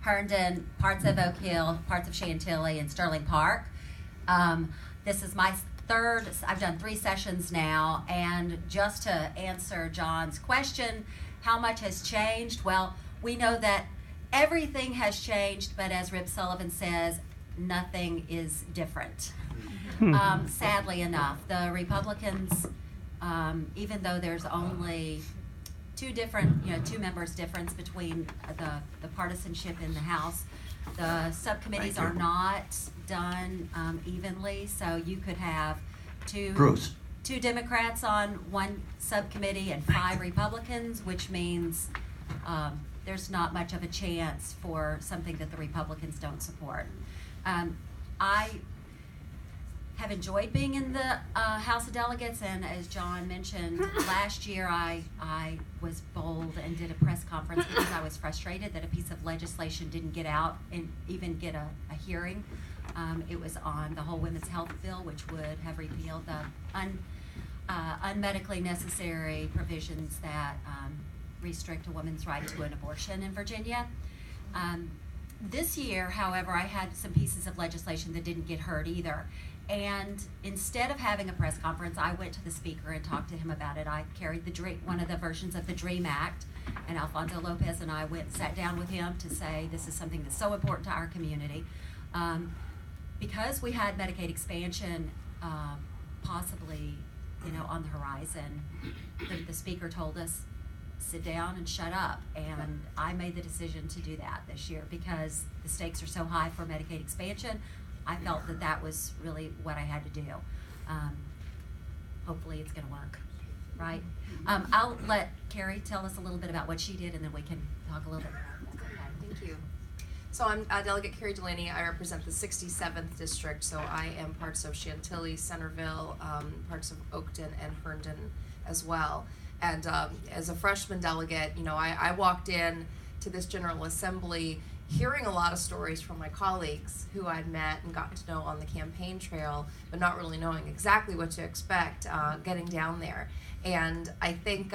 Herndon, parts of Oak Hill, parts of Chantilly, and Sterling Park. This is my third, I've done 3 sessions now, and just to answer John's question, how much has changed? Well, we know that everything has changed, but as Rip Sullivan says, nothing is different. Sadly enough, the Republicans, even though there's only two members difference between the partisanship in the House, the subcommittees are not done evenly, so you could have two Democrats on one subcommittee and 5 Republicans, which means there's not much of a chance for something that the Republicans don't support. I have enjoyed being in the House of Delegates, and as John mentioned, last year I was bold and did a press conference because I was frustrated that a piece of legislation didn't get out and even get a hearing. It was on the whole women's health bill, which would have repealed the unmedically necessary provisions that restrict a woman's right to an abortion in Virginia. This year, however, I had some pieces of legislation that didn't get heard either. And instead of having a press conference, I went to the speaker and talked to him about it. I carried one of the versions of the DREAM Act, and Alfonso Lopez and I sat down with him to say this is something that's so important to our community. Because we had Medicaid expansion possibly, on the horizon, the speaker told us, sit down and shut up. And I made the decision to do that this year because the stakes are so high for Medicaid expansion. I felt that was really what I had to do. Hopefully it's going to work, right? I'll let Carrie tell us a little bit about what she did, and then we can talk a little bit. Okay, thank you. So I'm Delegate Carrie Delaney. I represent the 67th District, so I am parts of Chantilly, Centerville, parts of Oakton, and Herndon as well. And as a freshman delegate, I walked in to this General Assembly hearing a lot of stories from my colleagues who I'd met and gotten to know on the campaign trail, but not really knowing exactly what to expect getting down there. And I think,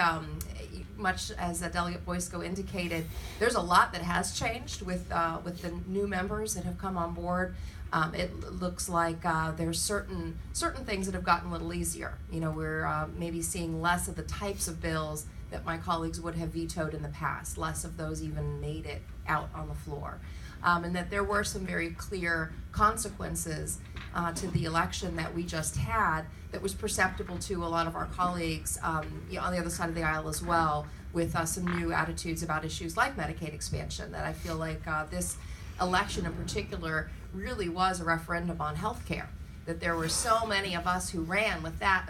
much as Delegate Boysko indicated, there's a lot that has changed with the new members that have come on board. It looks like there's certain things that have gotten a little easier. We're maybe seeing less of the types of bills that my colleagues would have vetoed in the past. Less of those even made it out on the floor. And that there were some very clear consequences to the election that we just had that was perceptible to a lot of our colleagues on the other side of the aisle as well, with some new attitudes about issues like Medicaid expansion, that I feel like this election in particular really was a referendum on health care. That there were so many of us who ran with that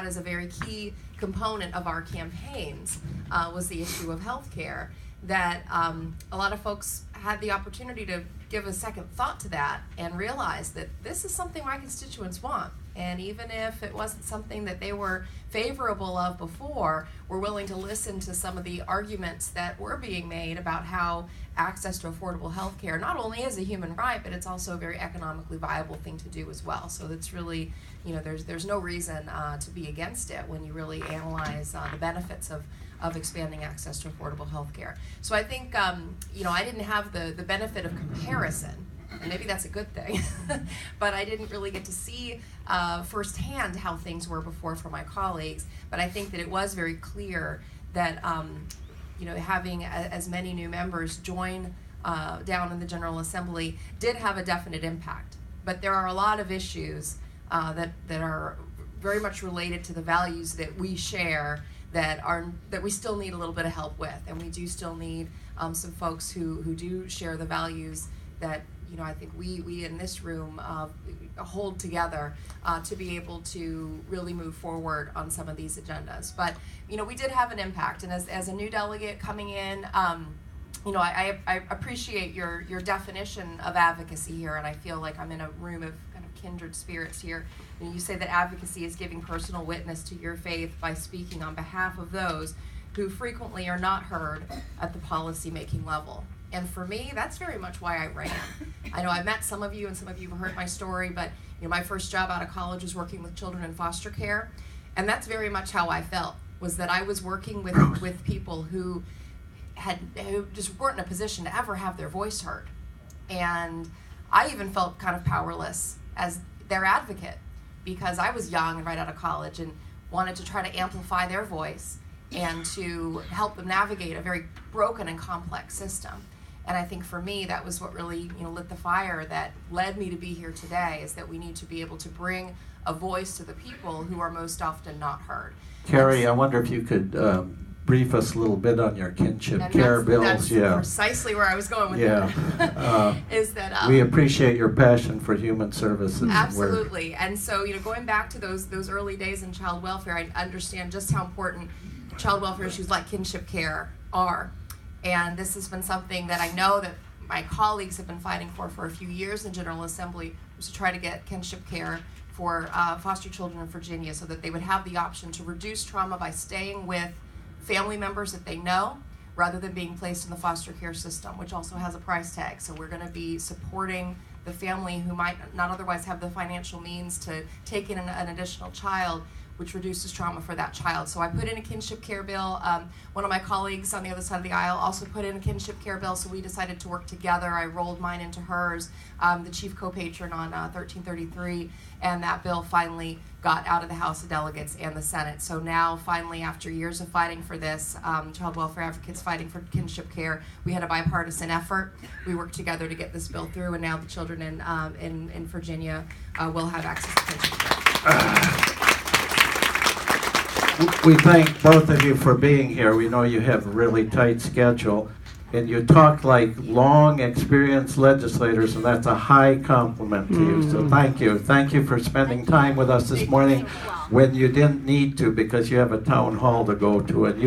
is a very key component of our campaigns, was the issue of health care, that a lot of folks had the opportunity to give a second thought to that and realize that this is something my constituents want. And even if it wasn't something that they were favorable of before, we're willing to listen to some of the arguments that were being made about how access to affordable health care not only is a human right, but it's also a very economically viable thing to do as well. So it's really, there's no reason to be against it when you really analyze the benefits of expanding access to affordable health care. So I think, I didn't have the benefit of comparison, and maybe that's a good thing, but I didn't really get to see firsthand how things were before for my colleagues. But I think that it was very clear that, having as many new members join down in the General Assembly did have a definite impact. But there are a lot of issues that are very much related to the values that we share that we still need a little bit of help with, and we do still need some folks who do share the values that I think we in this room hold together to be able to really move forward on some of these agendas. But we did have an impact, and as a new delegate coming in, I appreciate your definition of advocacy here, and I feel like I'm in a room of kind of kindred spirits here. You say that advocacy is giving personal witness to your faith by speaking on behalf of those who frequently are not heard at the policy-making level. And for me, that's very much why I ran. I know I met some of you, and some of you have heard my story, but my first job out of college was working with children in foster care, and that's very much how I felt, was that I was working with people who who just weren't in a position to ever have their voice heard. And I even felt kind of powerless as their advocate, because I was young and right out of college and wanted to try to amplify their voice and to help them navigate a very broken and complex system. And I think for me, that was what really, lit the fire that led me to be here today, is that we need to be able to bring a voice to the people who are most often not heard. Carrie, I wonder if you could brief us a little bit on your kinship care bills. That's precisely where I was going with that. Is that we appreciate your passion for human services. Absolutely. And so, going back to those early days in child welfare, I understand just how important child welfare issues like kinship care are. And this has been something that I know that my colleagues have been fighting for a few years in General Assembly, was to try to get kinship care for foster children in Virginia, so that they would have the option to reduce trauma by staying with family members that they know, rather than being placed in the foster care system, which also has a price tag. So we're going to be supporting the family who might not otherwise have the financial means to take in an additional child, which reduces trauma for that child. So I put in a kinship care bill. One of my colleagues on the other side of the aisle also put in a kinship care bill, so we decided to work together. I rolled mine into hers, the chief co-patron on 1333, and that bill finally got out of the House of Delegates and the Senate. So now, finally, after years of fighting for this, child welfare advocates fighting for kinship care, we had a bipartisan effort. We worked together to get this bill through, and now the children in Virginia will have access to kinship care. We thank both of you for being here. We know you have a really tight schedule, and you talk like long experienced legislators, and that's a high compliment to you. So thank you. Thank you for spending time with us this morning when you didn't need to, because you have a town hall to go to. And you